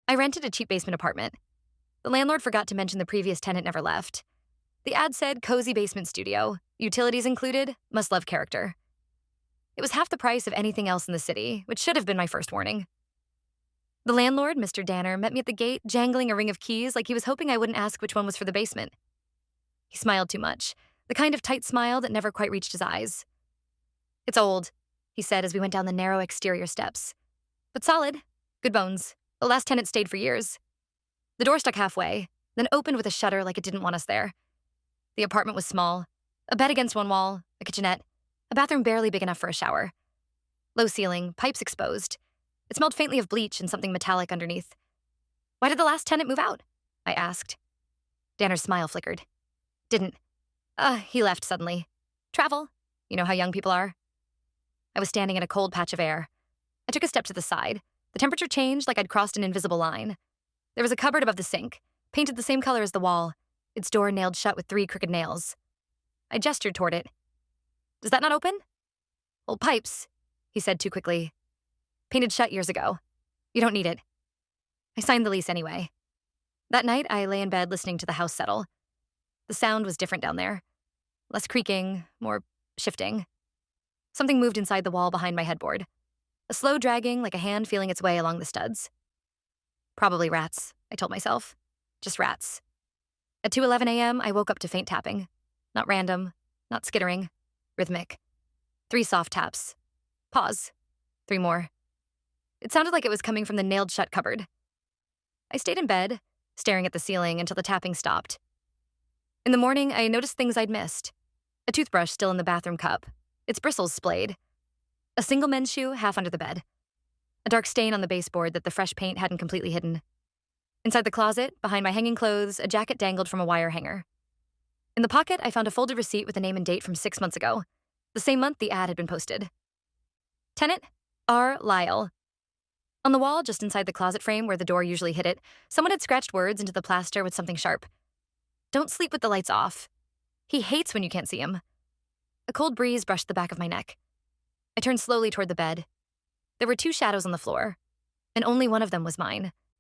I rented a cheap basement apartment. The landlord forgot to mention the previous tenant never left. The ad said cozy basement studio, utilities included, must love character. It was half the price of anything else in the city, which should have been my first warning. The landlord, Mr. Danner, met me at the gate, jangling a ring of keys like he was hoping I wouldn't ask which one was for the basement. He smiled too much, the kind of tight smile that never quite reached his eyes. "It's old," he said as we went down the narrow exterior steps. "But solid. Good bones. The last tenant stayed for years." The door stuck halfway, then opened with a shudder like it didn't want us there. The apartment was small. A bed against one wall, a kitchenette, a bathroom barely big enough for a shower. Low ceiling, pipes exposed. It smelled faintly of bleach and something metallic underneath. "Why did the last tenant move out?" I asked. Danner's smile flickered. "Didn't. He left suddenly. Travel. You know how young people are." I was standing in a cold patch of air. I took a step to the side. The temperature changed like I'd crossed an invisible line. There was a cupboard above the sink, painted the same color as the wall, its door nailed shut with 3 crooked nails. I gestured toward it. "Does that not open?" "Old pipes," he said too quickly. "Painted shut years ago. You don't need it." I signed the lease anyway. That night, I lay in bed listening to the house settle. The sound was different down there. Less creaking, more shifting. Something moved inside the wall behind my headboard. A slow dragging like a hand feeling its way along the studs. Probably rats, I told myself. Just rats. At 2:11 a.m., I woke up to faint tapping. Not random, not skittering. Rhythmic. 3 soft taps. Pause. 3 more. It sounded like it was coming from the nailed-shut cupboard. I stayed in bed, staring at the ceiling until the tapping stopped. In the morning, I noticed things I'd missed. A toothbrush still in the bathroom cup, its bristles splayed. A single men's shoe half under the bed. A dark stain on the baseboard that the fresh paint hadn't completely hidden. Inside the closet, behind my hanging clothes, a jacket dangled from a wire hanger. In the pocket, I found a folded receipt with a name and date from 6 months ago, the same month the ad had been posted. Tenant, R. Lyle. On the wall, just inside the closet frame where the door usually hid it, someone had scratched words into the plaster with something sharp. "Don't sleep with the lights off. He hates when you can't see him." A cold breeze brushed the back of my neck. I turned slowly toward the bed. There were 2 shadows on the floor, and only one of them was mine.